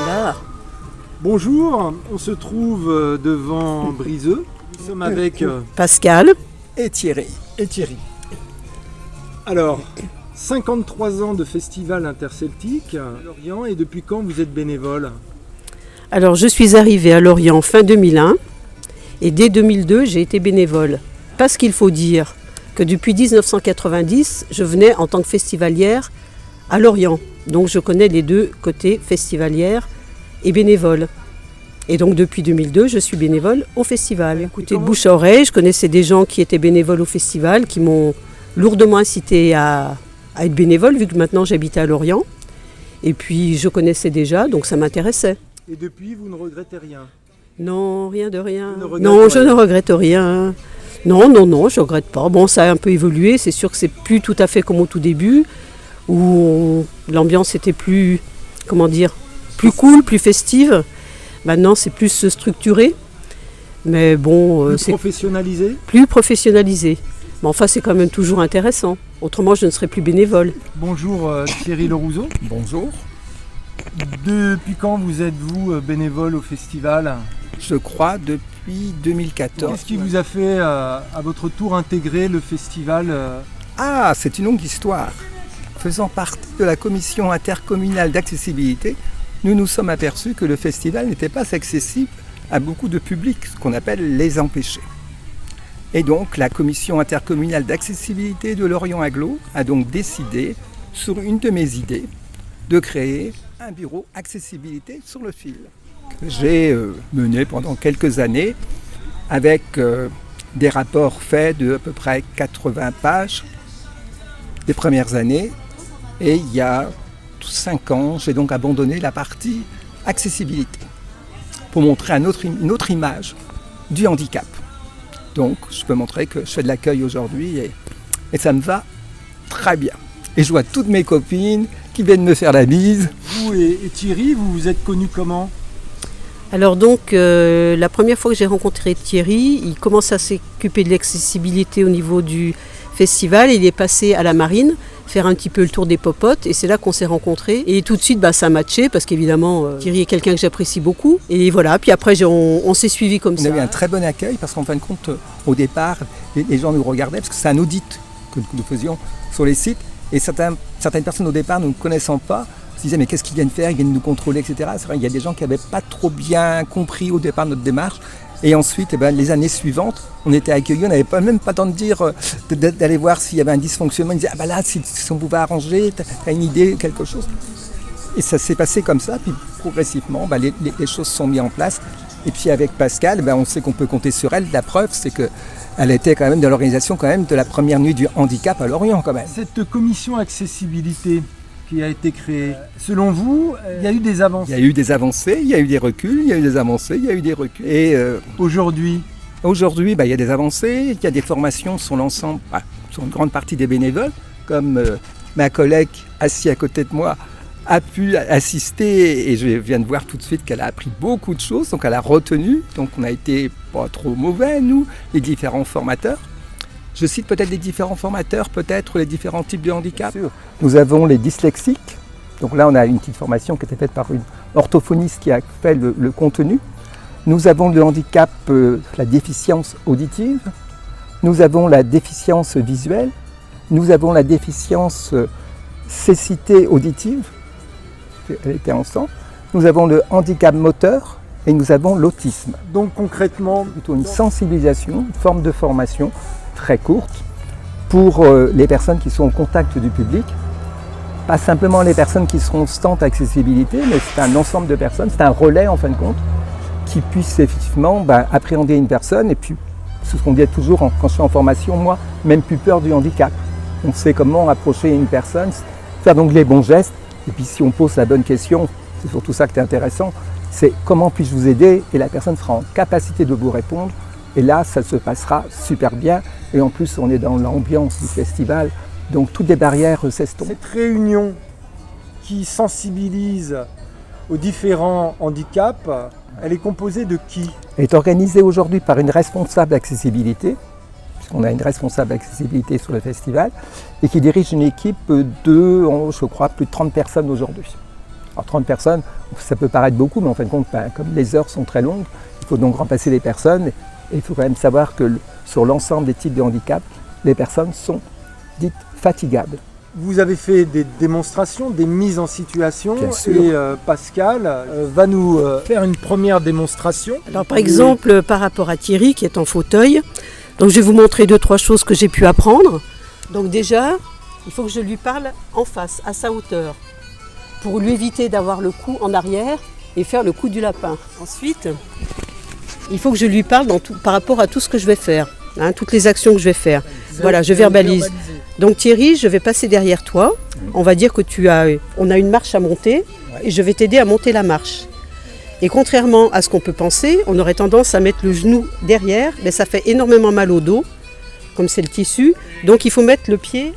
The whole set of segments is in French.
Voilà. Bonjour, on se trouve devant Briseux. Nous sommes avec Pascal et Thierry. Alors, 53 ans de festival interceltique à Lorient, et depuis quand vous êtes bénévole ? Alors, je suis arrivée à Lorient fin 2001 et dès 2002, j'ai été bénévole. Parce qu'il faut dire que depuis 1990, je venais en tant que festivalière à Lorient. Donc, je connais les deux côtés, festivalière et bénévole. Et donc, depuis 2002, je suis bénévole au festival. Écoutez, bouche à oreille, je connaissais des gens qui étaient bénévoles au festival, qui m'ont lourdement incité à être bénévole, vu que maintenant j'habitais à Lorient. Et puis, je connaissais déjà, donc ça m'intéressait. Et depuis, vous ne regrettez rien ? Non, rien de rien. Non, je ne regrette rien. Non, je ne regrette pas. Bon, ça a un peu évolué. C'est sûr que c'est plus tout à fait comme au tout début, où l'ambiance était plus cool, plus festive. Maintenant, c'est plus structuré. Mais bon, c'est professionnalisé ? Plus professionnalisé. Mais enfin, c'est quand même toujours intéressant. Autrement, je ne serais plus bénévole. Bonjour Thierry Lerouzeau. Bonjour. Depuis quand vous êtes-vous bénévole au festival ? Je crois depuis 2014. Qu'est-ce qui vous a fait à votre tour intégrer le festival ? Ah, c'est une longue histoire. Faisant partie de la commission intercommunale d'accessibilité, nous nous sommes aperçus que le festival n'était pas accessible à beaucoup de publics, ce qu'on appelle les empêchés. Et donc, la commission intercommunale d'accessibilité de Lorient Agglo a donc décidé, sur une de mes idées, de créer un bureau accessibilité sur le fil, que j'ai mené pendant quelques années avec des rapports faits de à peu près 80 pages des premières années. Et il y a 5 ans, j'ai donc abandonné la partie accessibilité pour montrer une autre image du handicap. Donc, je peux montrer que je fais de l'accueil aujourd'hui et ça me va très bien. Et je vois toutes mes copines qui viennent me faire la bise. Vous et Thierry, vous vous êtes connus comment ? Alors donc, la première fois que j'ai rencontré Thierry, il commence à s'occuper de l'accessibilité au niveau du festival. Il est passé à la Marine, faire un petit peu le tour des popotes, et c'est là qu'on s'est rencontrés. Et tout de suite, ça a matché, parce qu'évidemment, Thierry est quelqu'un que j'apprécie beaucoup. Et voilà, puis après, on s'est suivis comme ça. On a eu un très bon accueil, parce qu'en fin de compte, au départ, les gens nous regardaient, parce que c'est un audit que nous faisions sur les sites. Et certaines personnes au départ, ne nous connaissant pas, se disaient mais qu'est-ce qu'ils viennent faire, ils viennent nous contrôler, etc. C'est vrai, il y a des gens qui n'avaient pas trop bien compris au départ notre démarche. Et ensuite, les années suivantes, on était accueillis, on n'avait même pas le temps de dire, d'aller voir s'il y avait un dysfonctionnement. Ils disaient là, si on pouvait arranger, t'as une idée, quelque chose. Et ça s'est passé comme ça, puis progressivement, les choses sont mises en place. Et puis avec Pascal, on sait qu'on peut compter sur elle. La preuve, c'est qu'elle était quand même dans l'organisation de la première nuit du handicap à Lorient quand même. Cette commission accessibilité qui a été créée, selon vous, il y a eu des avancées ? Il y a eu des avancées, il y a eu des reculs, il y a eu des avancées, il y a eu des reculs. Et aujourd'hui, il y a des avancées, il y a des formations sur l'ensemble, sur une grande partie des bénévoles, comme ma collègue assise à côté de moi a pu assister, et je viens de voir tout de suite qu'elle a appris beaucoup de choses, donc elle a retenu, donc on a été pas trop mauvais, nous, les différents formateurs. Je cite peut-être les différents formateurs, peut-être les différents types de handicap. Nous avons les dyslexiques, donc là on a une petite formation qui a été faite par une orthophoniste qui a fait le contenu. Nous avons le handicap, la déficience auditive, nous avons la déficience visuelle, nous avons la déficience cécité auditive, elle était ensemble. Nous avons le handicap moteur et nous avons l'autisme. Donc concrètement, plutôt une sensibilisation, une forme de formation très courte pour les personnes qui sont au contact du public. Pas simplement les personnes qui seront stand accessibilité, mais c'est un ensemble de personnes, c'est un relais en fin de compte, qui puisse effectivement appréhender une personne. Et puis, c'est ce qu'on dit toujours quand je suis en formation, moi, même plus peur du handicap. On sait comment approcher une personne, faire donc les bons gestes. Et puis si on pose la bonne question, c'est surtout ça qui est intéressant, c'est comment puis-je vous aider ? Et la personne sera en capacité de vous répondre. Et là, ça se passera super bien. Et en plus, on est dans l'ambiance du festival. Donc toutes les barrières s'estompent. Cette réunion qui sensibilise aux différents handicaps, elle est composée de qui ? Elle est organisée aujourd'hui par une responsable accessibilité, puisqu'on a une responsable accessibilité sur le festival, et qui dirige une équipe de, je crois, plus de 30 personnes aujourd'hui. Alors 30 personnes, ça peut paraître beaucoup, mais en fin de compte, comme les heures sont très longues, il faut donc remplacer les personnes, et il faut quand même savoir que sur l'ensemble des types de handicap, les personnes sont dites fatigables. Vous avez fait des démonstrations, des mises en situation, Bien sûr. et Pascal va nous faire une première démonstration. Alors par exemple, par rapport à Thierry qui est en fauteuil, donc je vais vous montrer 2-3 choses que j'ai pu apprendre. Donc déjà, il faut que je lui parle en face, à sa hauteur, pour lui éviter d'avoir le cou en arrière et faire le coup du lapin. Ensuite, il faut que je lui parle par rapport à tout ce que je vais faire, toutes les actions que je vais faire. Voilà, je verbalise. Donc Thierry, je vais passer derrière toi. On va dire que on a une marche à monter et je vais t'aider à monter la marche. Et contrairement à ce qu'on peut penser, on aurait tendance à mettre le genou derrière, mais ça fait énormément mal au dos, comme c'est le tissu. Donc il faut mettre le pied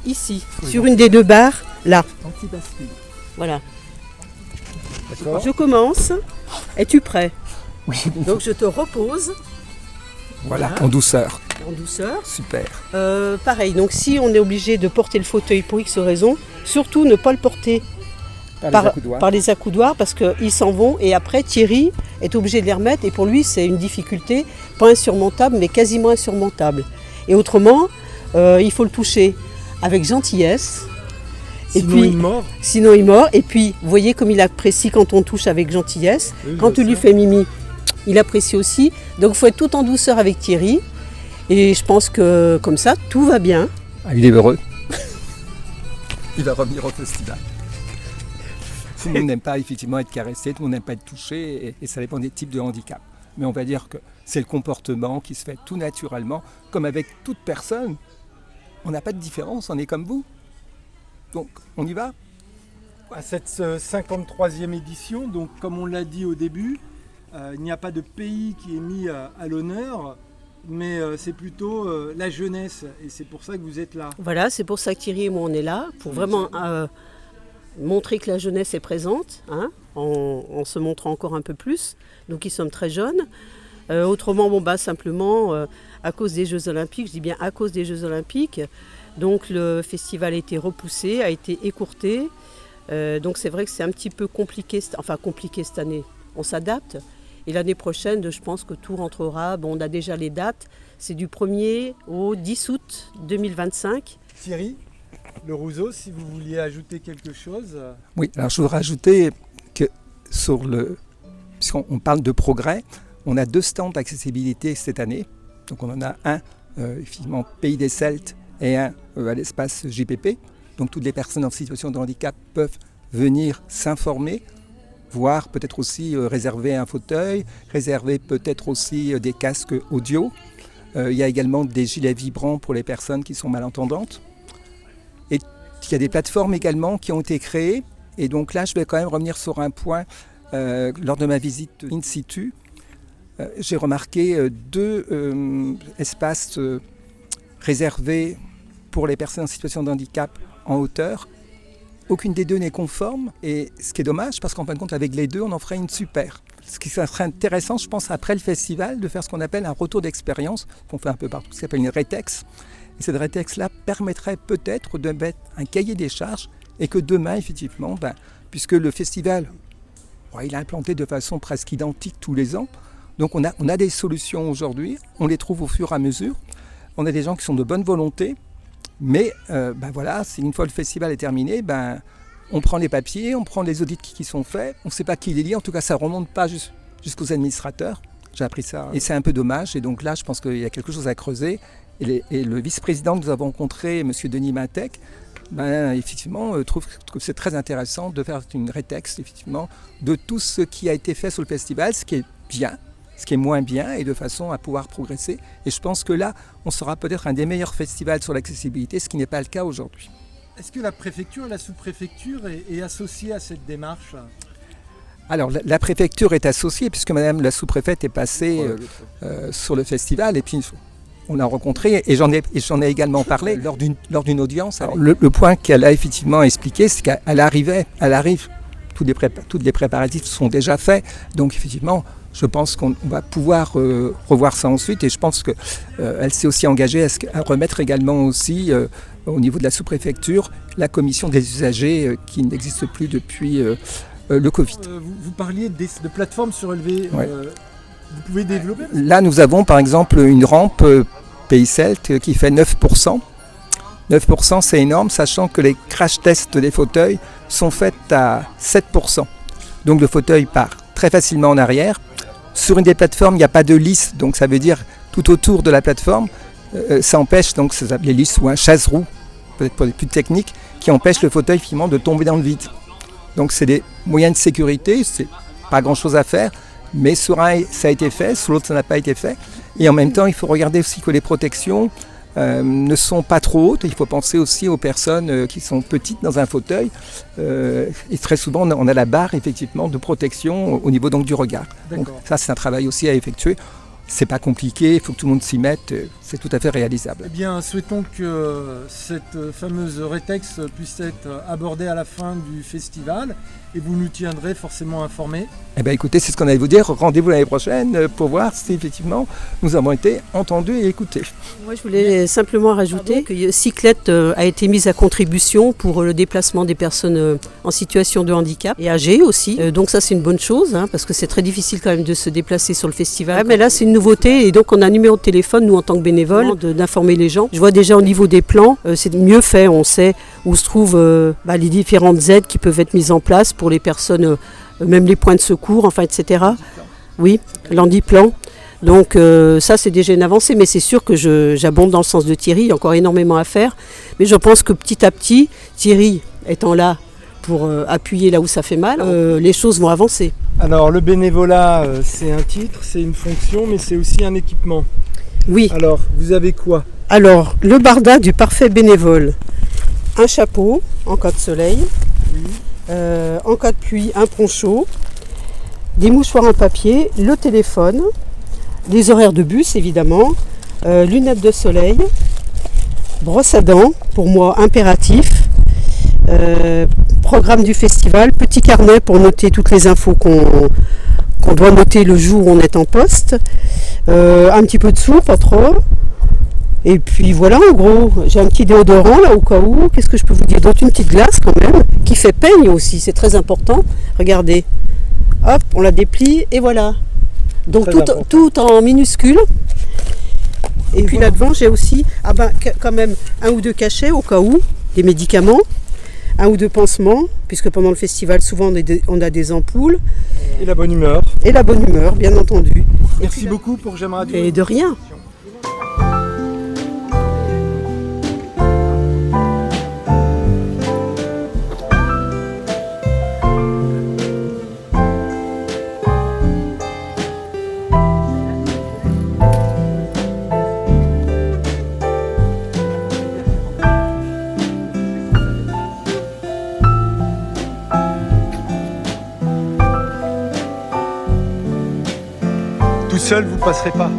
ici, sur une des 2 barres, là. Anti-bascule. Voilà. D'accord. Je commence. Es-tu prêt? Oui. Donc je te repose Voilà, en douceur. en douceur. Super. Pareil, donc si on est obligé de porter le fauteuil pour X raison, surtout ne pas le porter par les accoudoirs parce qu'ils s'en vont et après Thierry est obligé de les remettre et pour lui c'est une difficulté, pas insurmontable mais quasiment insurmontable. Et autrement, il faut le toucher avec gentillesse. Sinon il mord. Sinon il mord. Et puis, vous voyez comme il apprécie quand on touche avec gentillesse. Oui, Quand tu lui fais mimi, il apprécie aussi. Donc il faut être tout en douceur avec Thierry. Et je pense que comme ça, tout va bien. Ah, il est heureux. Il va revenir au festival. Tout le monde n'aime pas effectivement être caressé, tout le monde n'aime pas être touché, et ça dépend des types de handicap. Mais on va dire que c'est le comportement qui se fait tout naturellement, comme avec toute personne. On n'a pas de différence, on est comme vous. Donc, on y va? À cette 53e édition, donc comme on l'a dit au début, il n'y a pas de pays qui est mis à l'honneur, mais c'est plutôt la jeunesse, et c'est pour ça que vous êtes là. Voilà, c'est pour ça que Thierry et moi on est là, pour vraiment montrer que la jeunesse est présente, en se montrant encore un peu plus. Donc ils sont très jeunes. Autrement, simplement, à cause des Jeux Olympiques, je dis bien à cause des Jeux Olympiques, donc le festival a été repoussé, a été écourté. Donc c'est vrai que c'est un petit peu compliqué cette année. On s'adapte. Et l'année prochaine, je pense que tout rentrera. Bon, on a déjà les dates. C'est du 1er au 10 août 2025. Thierry, le Rousseau, si vous vouliez ajouter quelque chose. Oui, alors je voudrais rajouter que puisqu'on parle de progrès, on a 2 stands d'accessibilité cette année. Donc on en a un, effectivement, Pays des Celtes et un à l'espace JPP. Donc toutes les personnes en situation de handicap peuvent venir s'informer, voire peut-être aussi réserver un fauteuil, réserver peut-être aussi des casques audio. Il y a également des gilets vibrants pour les personnes qui sont malentendantes. Et il y a des plateformes également qui ont été créées. Et donc là, je vais quand même revenir sur un point. Lors de ma visite in situ, j'ai remarqué 2 espaces réservés pour les personnes en situation de handicap en hauteur. Aucune des 2 n'est conforme, et ce qui est dommage, parce qu'en fin de compte, avec les 2, on en ferait une super. Ce qui serait intéressant, je pense, après le festival, de faire ce qu'on appelle un retour d'expérience, qu'on fait un peu partout, ce qu'on appelle une rétex. Et cette rétex-là permettrait peut-être de mettre un cahier des charges, et que demain, effectivement, puisque le festival, il est implanté de façon presque identique tous les ans, donc on a des solutions aujourd'hui, on les trouve au fur et à mesure, on a des gens qui sont de bonne volonté, mais voilà, une fois le festival est terminé, on prend les papiers, on prend les audits qui sont faits, on ne sait pas qui les lit, en tout cas ça ne remonte pas jusqu'aux administrateurs. J'ai appris ça et c'est un peu dommage, et donc là je pense qu'il y a quelque chose à creuser. Et le vice-président que nous avons rencontré, M. Denis Mintec, effectivement, trouve que c'est très intéressant de faire une rétexte effectivement, de tout ce qui a été fait sur le festival, ce qui est bien, ce qui est moins bien, et de façon à pouvoir progresser. Et je pense que là, on sera peut-être un des meilleurs festivals sur l'accessibilité, ce qui n'est pas le cas aujourd'hui. Est-ce que la préfecture et la sous-préfecture est associée à cette démarche ? Alors, la préfecture est associée, puisque Madame la sous-préfète est passée sur le festival, et puis on l'a rencontrée, et j'en ai également parlé lors d'une audience. Alors, le point qu'elle a effectivement expliqué, c'est qu'elle arrive, tous les préparatifs sont déjà faits, donc effectivement, Je pense qu'on va pouvoir revoir ça ensuite et je pense qu'elle s'est aussi engagée à remettre également aussi au niveau de la sous-préfecture la commission des usagers qui n'existe plus depuis le Covid. Vous parliez de plateformes surélevées. Ouais. Vous pouvez développer? Là, nous avons par exemple une rampe Pays Celt qui fait 9%. 9%, c'est énorme, sachant que les crash tests des fauteuils sont faits à 7%. Donc le fauteuil part très facilement en arrière. Sur une des plateformes, il n'y a pas de lisse, donc ça veut dire tout autour de la plateforme, ça empêche, donc ça s'appelle les lisses ou un chasse-roue, peut-être pour les plus techniques, qui empêche le fauteuil finalement de tomber dans le vide. Donc c'est des moyens de sécurité, c'est pas grand-chose à faire, mais sur un, ça a été fait, sur l'autre, ça n'a pas été fait. Et en même temps, il faut regarder aussi que les protections ne sont pas trop hautes. Il faut penser aussi aux personnes qui sont petites dans un fauteuil. Et très souvent, on a la barre effectivement de protection au niveau donc, du regard. Donc, ça, c'est un travail aussi à effectuer. C'est pas compliqué, il faut que tout le monde s'y mette, c'est tout à fait réalisable. Eh bien, souhaitons que cette fameuse rétex puisse être abordée à la fin du festival et vous nous tiendrez forcément informés. Eh bien, écoutez, c'est ce qu'on allait vous dire. Rendez-vous l'année prochaine pour voir si effectivement nous avons été entendus et écoutés. Moi, je voulais simplement rajouter que Cyclette a été mise à contribution pour le déplacement des personnes en situation de handicap et âgées aussi. Donc ça, c'est une bonne chose parce que c'est très difficile quand même de se déplacer sur le festival. Ouais, mais là, c'est une nouveauté et donc on a un numéro de téléphone, nous en tant que bénévoles, d'informer les gens. Je vois déjà au niveau des plans, c'est mieux fait. On sait où se trouvent les différentes aides qui peuvent être mises en place pour les personnes, même les points de secours, enfin, etc. Oui, l'handiplan. Donc ça, c'est déjà une avancée, mais c'est sûr que j'abonde dans le sens de Thierry, il y a encore énormément à faire. Mais je pense que petit à petit, Thierry étant là pour appuyer là où ça fait mal, les choses vont avancer. Alors le bénévolat, c'est un titre, c'est une fonction, mais c'est aussi un équipement. Oui. Alors, vous avez quoi? Alors, le barda du parfait bénévole. Un chapeau en cas de soleil, en cas de pluie, un poncho, des mouchoirs en papier, le téléphone, les horaires de bus évidemment, lunettes de soleil, brosse à dents, pour moi impératif, programme du festival, petit carnet pour noter toutes les infos qu'on doit noter le jour où on est en poste, un petit peu de sous, pas trop. Et puis voilà, en gros, j'ai un petit déodorant là au cas où. Qu'est-ce que je peux vous dire d'autre? Une petite glace quand même, qui fait peigne aussi, c'est très important. Regardez, hop, on la déplie et voilà. Donc tout en minuscule. Et puis là devant, j'ai aussi quand même un ou deux cachets au cas où, des médicaments, un ou deux pansements, puisque pendant le festival, souvent on a des ampoules. Et la bonne humeur. Et la bonne humeur, bien entendu. Merci beaucoup pour J'aime Radio. Et de rien. Tout seul, vous ne passerez pas.